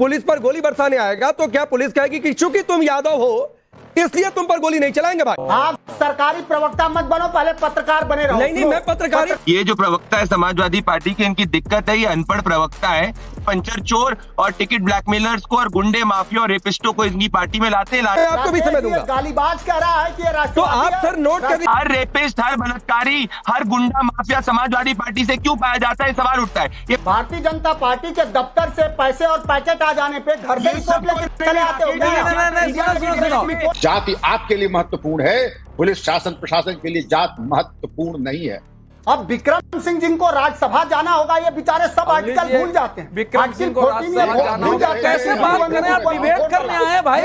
Police पर गोली बरसाने आएगा तो क्या पुलिस कहेगी कि चूंकि तुम यादव हो इसलिए तुम पर गोली नहीं चलाएंगे? भाई आप सरकारी प्रवक्ता मत बनो, पहले पत्रकार बने रहो। नहीं, मैं पत्रकार। ये जो प्रवक्ता है समाजवादी पार्टी के, इनकी दिक्कत है, ये अनपढ़ प्रवक्ता है। पंचर चोर और टिकट ब्लैकमेलर्स को और गुंडे माफिया और रेपिस्टों को इनकी पार्टी में लाते हैं। आपको भी समय दूंगा। गालीबाज कह रहा है कि ये तो आप सर नोट कर, हर रेपिस्ट, हर बलात्कारी, हर गुंडा माफिया समाजवादी पार्टी से क्यों पाया जाता है, सवाल उठता है। ये भारतीय जनता पार्टी के दफ्तर से पैसे और पैकेट आ जाने पे घर से चले आते हो। जाति आपके लिए महत्वपूर्ण है, पुलिस शासन प्रशासन के लिए जात महत्वपूर्ण नहीं है। अब विक्रम सिंह जिनको राज्यसभा जाना होगा, ये बेचारे सब आर्टिकल भूल जाते हैं। विक्रम सिंह को राज्यसभा जाना होगा, कैसे बात करें आप? डिबेट करने आए भाई,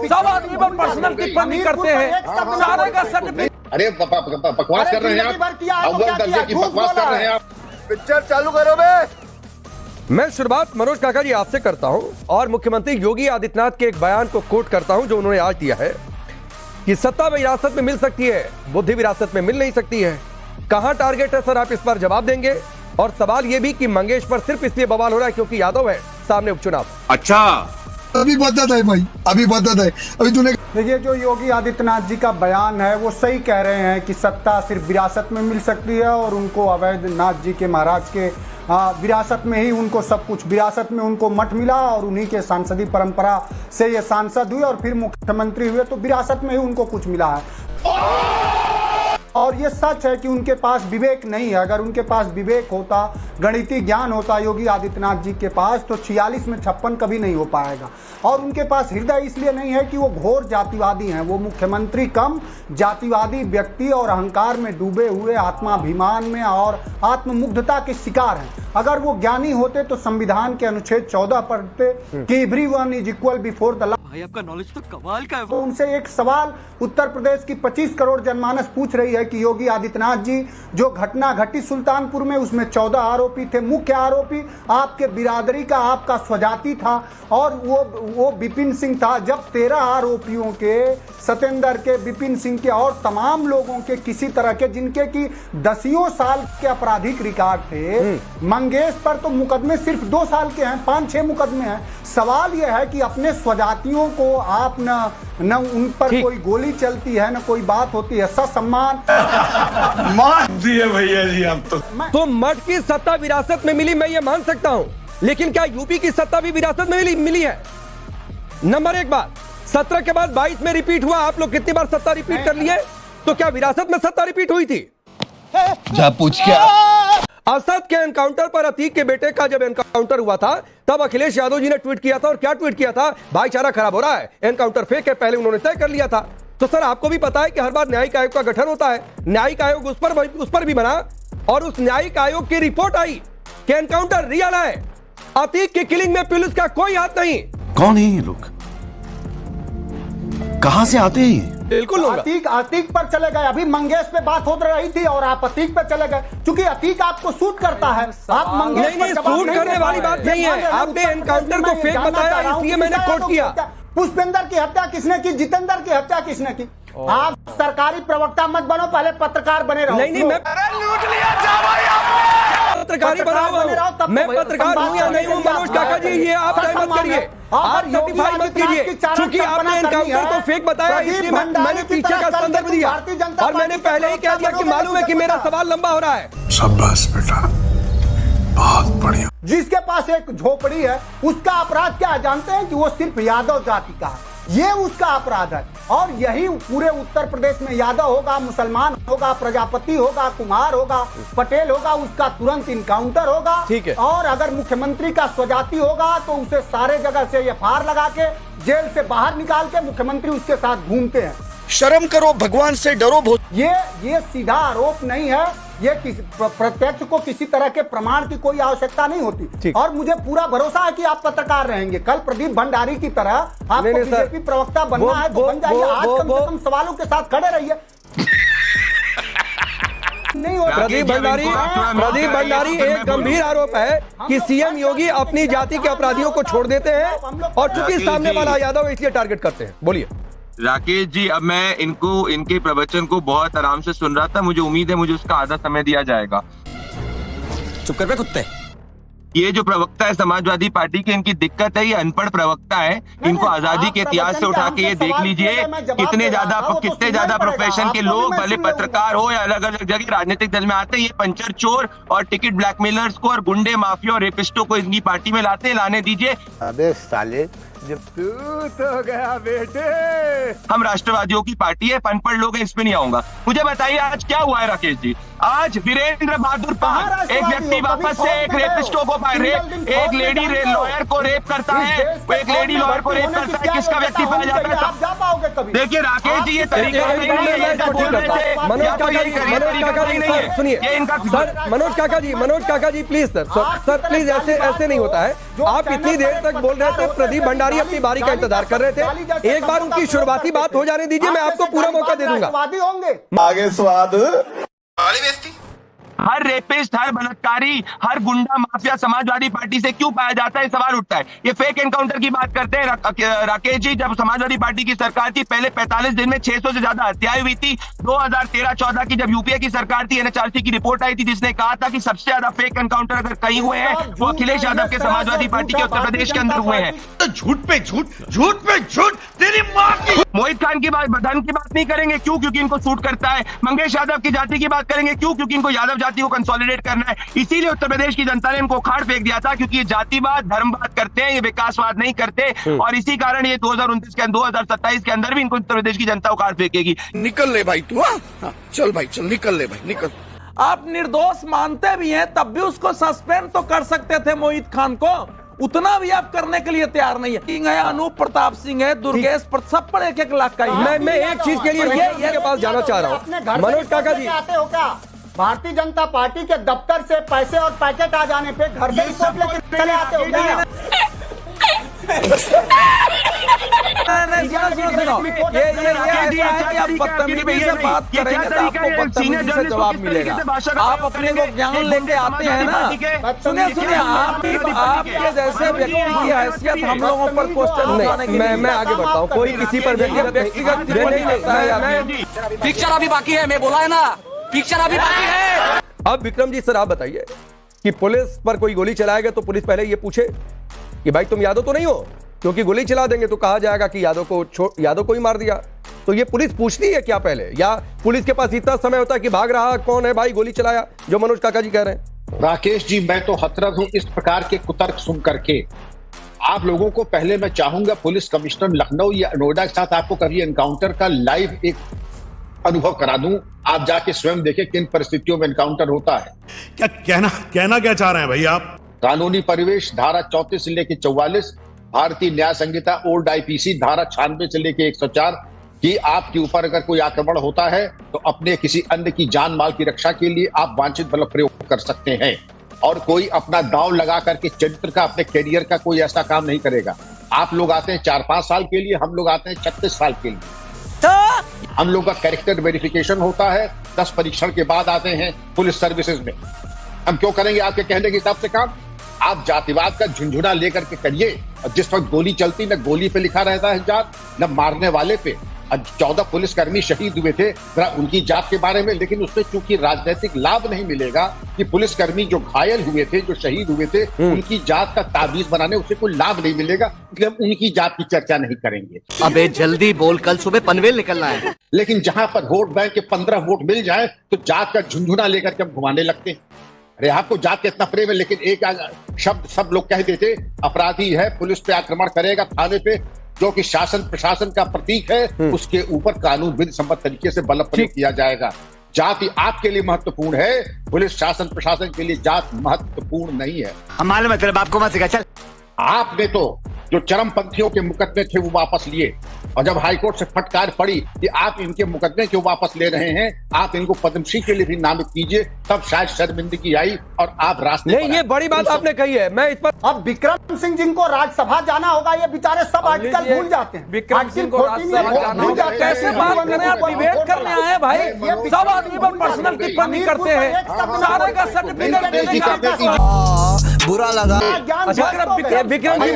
सब आदमी पर पर्सनल टिप्पणी करते हैं, सारे का सर्टिफिकेट। अरे बकवास कर रहे हैं आप, अव्वल दर्जे की बकवास कर रहे हैं आप। पिक्चर चालू करो बे। मैं शुरुआत मनोज काका जी आपसे करता हूं और मुख्यमंत्री योगी आदित्यनाथ के एक बयान को कोट करता हूं जो उन्होंने आज दिया है कि सत्ता विरासत में मिल सकती है, बुद्धि विरासत में मिल नहीं सकती है। कहां टारगेट है सर, आप इस पर जवाब देंगे? और सवाल यह भी कि मंगेश पर सिर्फ इसलिए बवाल हो रहा है क्योंकि यादव है सामने उपचुनाव। अच्छा, अभी बदत है भाई, अभी बदत है। अभी तूने देखिए, जो योगी आदित्यनाथ जी का बयान है वो सही कह रहे हैं कि सत्ता सिर्फ विरासत में मिल सकती है और उनको अवैधनाथ जी के महाराज के विरासत में ही उनको सब कुछ, विरासत में उनको मठ मिला और उन्हीं के सांसदीय परंपरा से ये सांसद हुए और फिर मुख्यमंत्री हुए, तो विरासत में ही उनको कुछ मिला है। और ये सच है कि उनके पास विवेक नहीं है। अगर उनके पास विवेक होता, गणितीय ज्ञान होता योगी आदित्यनाथ जी के पास, तो 46 में 56 कभी नहीं हो पाएगा। और उनके पास हृदय इसलिए नहीं है कि वो घोर जातिवादी हैं। वो मुख्यमंत्री कम जातिवादी व्यक्ति और अहंकार में डूबे हुए आत्माभिमान में और आत्ममुग्धता के शिकार हैं। अगर वो ज्ञानी होते तो संविधान के अनुच्छेद 14 पढ़ते कि everyone is equal before the law. भाई आपका नॉलेज तो कमाल का है। तो उनसे एक सवाल, उत्तर प्रदेश की 25 करोड़ जनमानस पूछ रही है कि योगी आदित्यनाथ जी, जो घटना घटी सुल्तानपुर में उसमें 14 आरोपी थे, मुख्य आरोपी आपके बिरादरी का, आपका स्वजाति था और वो विपिन सिंह था। जब 13 आरोपियों के, सतेंद्र के, विपिन सिंह के और तमाम लोगों के किसी तरह के, जिनके की दसियों साल के आपराधिक रिकॉर्ड थे, मंगेश पर तो मुकदमे सिर्फ 2 साल के हैं, 5-6 मुकदमे हैं। सवाल यह है कि अपने स्वजातियों को आप न उन पर कोई गोली चलती है, न कोई बात होती है, ससम्मान मान दिए भैया जी आप तो मठ की सत्ता विरासत में मिली, मैं ये मान सकता हूं, लेकिन क्या यूपी की सत्ता भी विरासत में मिली है? नंबर एक बात, 17 के बाद 22 में रिपीट हुआ। आप लोग कितनी बार सत्ता रिपीट कर लिए? तो क्या विरासत में सत्ता रिपीट हुई थी? जा पूछ क्या। असद के एनकाउंटर पर अतीक के बेटे का जब एनकाउंटर हुआ था तब अखिलेश यादव जी ने ट्वीट किया था, और क्या ट्वीट किया था? भाईचारा खराब हो रहा है, एनकाउंटर फेक है, पहले उन्होंने तय कर लिया था। तो सर आपको भी पता है कि हर बार न्यायिक आयोग का गठन होता है, न्यायिक आयोग उस पर भी बना और उस न्यायिक आयोग की रिपोर्ट आई कि एनकाउंटर रियल है, अतीक की किलिंग में पुलिस का कोई हाथ नहीं। कौन है ये लोग, कहां से आते हैं? बिल्कुल अतीक पर चले गए। अभी मंगेश पे बात हो रही थी और आप अतीक पे चले गए, क्योंकि अतीक आपको सूट करता है। आप मंगेश नहीं, सूट करने वाली बात नहीं है। आपने एनकाउंटर को फेक बताया, इसलिए मैंने कोट किया। पुष्पेंद्र की हत्या किसने की? जितेंद्र की हत्या किसने की? आप सरकारी प्रवक्ता मत बनो, पहले पत्रकार बने रहो। नहीं, मैं लूट लिया पत्रकारी बना हुआ हूं। मैं पत्रकार हूं या नहीं हूं मनोज काका जी, ये आप तय मत करिए, आप सर्टिफाई मत कीजिए। क्योंकि आपने एनकाउंटर को फेक बताया इसलिए मैंने पीछे का संदर्भ दिया और मैंने पहले ही कह दिया कि मालूम है कि मेरा सवाल लंबा हो रहा है। शाबाश बेटा, बहुत बढ़िया। जिसके पास एक झोपड़ी है उसका अपराध क्या है जानते हैं? कि वो सिर्फ यादव जाति का है, ये उसका अपराध है। और यही पूरे उत्तर प्रदेश में यादव होगा, मुसलमान होगा, प्रजापति होगा, कुमार होगा, पटेल होगा, उसका तुरंत इनकाउंटर होगा। ठीक है। और अगर मुख्यमंत्री का स्वजाति होगा तो उसे सारे जगह से एफआईआर लगा के जेल से बाहर निकाल के मुख्यमंत्री उसके साथ घूमते हैं। शर्म करो, भगवान से डरो। ये सीधा आरोप नहीं है, ये प्रत्यक्ष को किसी तरह के प्रमाण की कोई आवश्यकता नहीं होती। और मुझे पूरा भरोसा है कि आप पत्रकार रहेंगे। कल प्रदीप भंडारी की तरह आपको बीजेपी प्रवक्ता बनना है तो बन जाइए। आज कम से कम सवालों के साथ खड़े रहिए। नहीं हो प्रदीप भंडारी एक गंभीर आरोप है कि सीएम योगी अपनी जाति के अपराधियों को छोड़ देते हैं और चूंकि सामने वाला यादव इसलिए टारगेट करते हैं। बोलिए राकेश जी, अब मैं इनके प्रवचन को बहुत आराम से सुन रहा था, मुझे उम्मीद है मुझे उसका आधा समय दिया जाएगा। चुप कर बे कुत्ते। ये जो प्रवक्ता है समाजवादी पार्टी के, इनकी दिक्कत है, ये अनपढ़ प्रवक्ता है। इनको आजादी के इतिहास से उठा के ये देख लीजिए कितने ज्यादा प्रोफेशन के लोग, भले पत्रकार हो या अलग अलग जगह राजनीतिक दल में आते हैं, ये पंचर चोर और टिकट ब्लैकमेलर्स को और गुंडे माफिया और रेपिस्टों को इनकी पार्टी में लाते हैं। लाने दीजिए। अबे साले, जब तू तो गया बेटे। हम राष्ट्रवादियों की पार्टी है, अनपढ़ लोग हैं, इसमें नहीं आऊंगा। मुझे बताइए आज क्या हुआ है राकेश जी? आज वीरेंद्र बहादुर पाल, एक व्यक्ति वापस से एक रेपिस्टो को एक लेडी लॉयर को रेप करता है, एक लेडी लॉयर को रेप करता है, किसका व्यक्ति पाया जाता है? आप जा पाओगे कभी? देखिए राकेश जी, ये तरीका नहीं है, ये जो बोल रहे थे, मनोज काका जी सुनिए, सर मनोज काका जी प्लीज सर प्लीज ऐसे नहीं होता है। आप इतनी देर तक बोल रहे थे, प्रदीप भंडारी अपनी बारी का इंतजार कर रहे थे। एक बार उनकी शुरुआती बात हो जाने दीजिए, मैं आपको पूरा मौका दे दूंगा। होंगे आगे स्वाद हर रेपिस्ट, हर बलात्कारी, हर गुंडा माफिया समाजवादी पार्टी से क्यों पाया जाता है, सवाल उठता है। ये फेक एनकाउंटर की बात करते हैं राकेश जी। जब समाजवादी पार्टी की सरकार थी, पहले 45 दिन में 600 से ज्यादा हत्याएं हुई थी। 2013-14 की जब यूपीए की सरकार थी, एनएचआरसी की रिपोर्ट आई थी जिसने कहा था कि सबसे ज्यादा फेक एनकाउंटर अगर कहीं हुए हैं वो अखिलेश यादव के समाजवादी पार्टी के उत्तर प्रदेश के अंदर हुए हैं। झूठ पे झूठ तेरी माँ की। मोहित खान की बात, धन की बात नहीं करेंगे, क्यों? क्योंकि इनको सूट करता है। मंगेश यादव की जाति की बात करेंगे, क्यों? क्योंकि इनको यादव जाति को कंसोलिडेट करना है। इसीलिए उत्तर प्रदेश की जनता ने इनको उखाड़ फेंक दिया था, क्योंकि ये जातिवाद, धर्मवाद करते हैं, ये विकासवाद नहीं करते। और इसी कारण ये 2027 के अंदर भी इनको उत्तर प्रदेश की जनता उखाड़ फेंकेगी। निकल ले भाई तू। चल भाई चल, निकल ले भाई निकल। आप निर्दोष मानते भी हैं, तब भी उसको सस्पेंड तो कर सकते थे मोहित खान को, उतना भी आप करने के लिए तैयार नहीं है। अनूप प्रताप सिंह है, दुर्गेश पर, सब पर 1-1 लाख का। मैं एक चीज के लिए ये के पास जाना चाह रहा हूँ। मनोज काका जी, आते हो क्या? भारतीय जनता पार्टी के दफ्तर से पैसे और पैकेट आ जाने पे घर से रिपोर्ट लेके चले आते हो क्या? जवाब मिलेगा। आप अपने को ज्ञान लेके आते हैं ना। सुनिए, आपके जैसे व्यक्ति की हैसियत हम लोगों पर क्वेश्चन उठाने की। मैं आगे बढ़ता हूँ। कोई किसी पर व्यक्तिगत पिक्चर अभी बाकी है, मैं बोला है ना, पिक्चर अभी बाकी है। अब विक्रम जी सर आप बताइए कि पुलिस पर कोई गोली चलाएगा तो पुलिस पहले ये पूछे कि भाई तुम यादव तो नहीं हो? क्योंकि गोली चला देंगे तो कहा जाएगा कि यादव को ही मार दिया। तो ये पुलिस पूछती है क्या पहले, या पुलिस के पास इतना समय होता है कि भाग रहा कौन है भाई, गोली चलाया, जो मनोज काका जी कह रहे हैं? राकेश जी, मैं तो हतरत हूं इस प्रकार के कुतर्क सुन करके। आप लोगों को पहले मैं चाहूंगा पुलिस कमिश्नर लखनऊ या नोएडा के साथ आपको कभी एनकाउंटर का लाइव एक अनुभव करा दूं। आप जाके स्वयं देखें किन परिस्थितियों में एनकाउंटर होता है। क्या कहना क्या चाह रहे हैं भाई आप? कानूनी परिवेश धारा 34 से लेकर 44, भारतीय न्याय संहिता ओल्ड आईपीसी धारा 96 से लेकर 104 कि आपके ऊपर अगर कोई आक्रमण होता है तो अपने किसी अन्य की जान माल की रक्षा के लिए आप वांछित बल प्रयोग कर सकते हैं, और कोई अपना दांव लगा करके चरित्र का, अपने कैरियर का कोई ऐसा काम नहीं करेगा। आप लोग आते हैं 4-5 साल के लिए, हम लोग आते हैं 36 साल के लिए। हम लोग का कैरेक्टर वेरिफिकेशन होता है 10 परीक्षण के बाद आते हैं पुलिस सर्विसेज में। हम क्यों करेंगे आपके कहने के हिसाब से काम? आप जातिवाद का झुंझुना लेकर के करिए, और जिस वक्त गोली चलती न गोली पे लिखा रहता है जात, न मारने वाले पे। 14 पुलिसकर्मी शहीद हुए थे, जरा उनकी जात के बारे में, लेकिन उसमें चूंकि राजनीतिक लाभ नहीं मिलेगा कि पुलिसकर्मी जो घायल हुए थे, जो शहीद हुए थे, उनकी जात का ताबीज बनाने उससे कोई लाभ नहीं मिलेगा, इसलिए हम उनकी जात की चर्चा नहीं करेंगे। अबे जल्दी बोल, कल सुबह पनवेल निकलना है। लेकिन जहां पर वोट बैंक के 15 वोट मिल जाए तो जात का झुंझुना लेकर के हम घुमाने लगते हैं। अरे आपको जात के इतना प्रेम है, लेकिन एक शब्द सब लोग कह देते, अपराधी है, पुलिस पे आक्रमण करेगा, थाने पे, जो कि शासन प्रशासन का प्रतीक है, उसके ऊपर कानून विधि सम्मत तरीके से बल प्रयोग किया जाएगा। जाति आपके लिए महत्वपूर्ण है, पुलिस शासन प्रशासन के लिए जात महत्वपूर्ण नहीं है। हम मालूम है तेरे बाप को मत सिखा। चल, आपने तो जो चरमपंथियों के मुकदमे थे वो वापस लिए, और जब हाईकोर्ट से फटकार पड़ी कि आप इनके मुकदमे क्यों वापस ले रहे हैं, आप इनको पद्मश्री के लिए भी नामित कीजिए, तब शायद शर्मिंदगी आई और आप रास्ते नहीं। ये बड़ी बात आपने कही है, मैं इस पर अब विक्रम सिंह जिनको राज्यसभा जाना होगा, ये बेचारे सब आर्टिकल भूल जाते हैं। विक्रम सिंह को राज्यसभा जाना होगा, कैसे बात करें आप? डिबेट करने आए हैं भाई, सब आदमी पर पर्सनल टिप्पणी करते हैं, सारे का सर्टिफिकेट देने का बुरा लगा। अच्छा विक्रम जी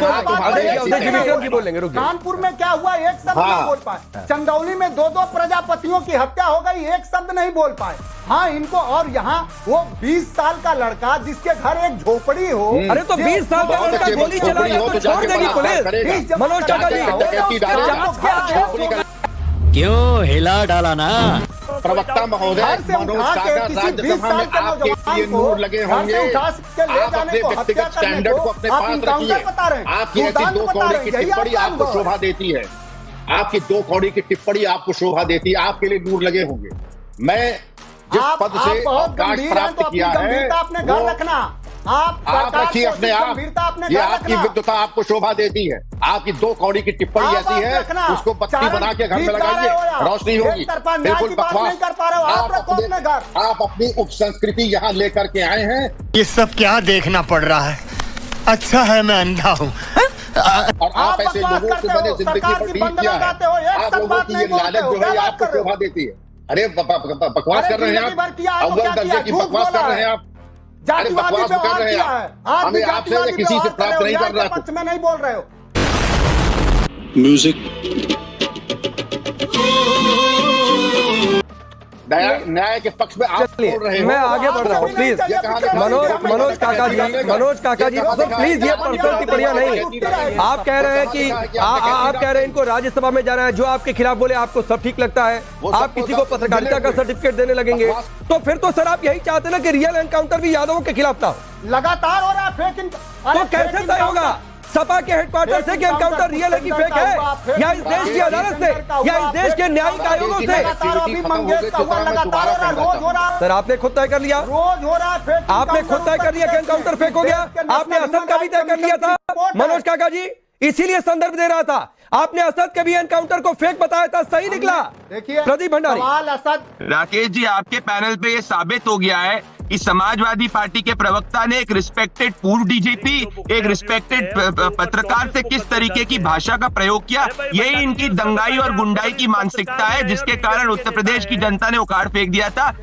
विक्रम जी बोलेंगे, रुक कानपुर में क्या हुआ, एक शब्द नहीं बोल पाए। चंदौली में 2 प्रजापतियों की हत्या हो गई, एक शब्द नहीं बोल पाए। हाँ इनको, और यहाँ वो 20 साल का लड़का जिसके घर एक झोपड़ी हो, अरे तो 20 साल का लड़का गोली चलाएगा तो छोड़ देगी पुलिस? मनोज काका जी क्यों हिला डाला ना? प्रवक्ता महोदय मनोज काका राज्यसभा में आपके लिए नूर लगे होंगे। आप अपने व्यक्तिगत स्टैंडर्ड को अपने पास रखिए। आपकी ऐसी 2 कौड़ी की टिप्पणी आपको शोभा देती है, आपकी 2 कौड़ी की टिप्पणी आपको शोभा देती है, आपके लिए नूर लगे होंगे। मैं जिस पद से अवकाश प्राप्त किया है अपने घर रखना, आप रखिए अपने आप, ये आपकी विद्वता आपको शोभा देती है। आपकी 2 कौड़ी की टिप्पणी ऐसी है, उसको बत्ती बना के घर में लगाइए, रोशनी होगी। बिल्कुल बकवास। आप अपनी उप संस्कृति यहाँ लेकर के आए हैं। ये सब क्या देखना पड़ रहा है? अच्छा है मैं अंधा हूँ। और आप ऐसे लोगों को मैंने जिंदगी भर डील किया है। आप लोगों की ये लालच जो है आपको शोभा देती है। अरे बकवास कर रहे हैं आप, अव्वल दर्जे की बकवास कर रहे हैं आप। अरे बकवास कर रहे हैं आप, हमें आपसे किसी से प्राप्त नहीं कर रहा है। मैं नहीं बोल रहे हो। म्यूजिक न्याय के पक्ष में आप बोल रहे हैं। मैं आगे बढ़ रहा हूँ प्लीज। मनोज काका जी प्लीज, ये पर्सनल टिप्पणियां नहीं। आप कह रहे हैं कि आप कह रहे हैं इनको राज्यसभा में जाना है, जो आपके खिलाफ बोले आपको सब ठीक लगता है, आप किसी को पत्रकारिता का सर्टिफिकेट देने लगेंगे, तो फिर तो सर आप यही चाहते ना कि रियल एनकाउंटर भी यादवों के खिलाफ था। लगातार हो रहा है फेक। तो कैसे तय होगा सपा के हेडक्वार्टर से कि एनकाउंटर रियल है कि फेक है, या इस देश की अदालत से, या इस देश के न्यायिक आयोगों से? सर आपने खुद तय कर लिया, रोज हो रहा है, आपने खुद तय कर लिया कि एनकाउंटर फेक हो गया। आपने असद का भी तय कर लिया था मनोज काका जी, इसीलिए संदर्भ दे रहा था। आपने असद के भी एनकाउंटर को फेक बताया था, सही निकला। देखिए प्रदीप भंडारी। राकेश जी, आपके पैनल पे ये साबित हो गया है कि समाजवादी पार्टी के प्रवक्ता ने एक रिस्पेक्टेड पूर्व डीजीपी, एक रिस्पेक्टेड पत्रकार से किस तरीके की भाषा का प्रयोग किया। यही इनकी दंगाई और गुंडाई की मानसिकता है, जिसके कारण उत्तर प्रदेश की जनता ने उखाड़ फेंक दिया था।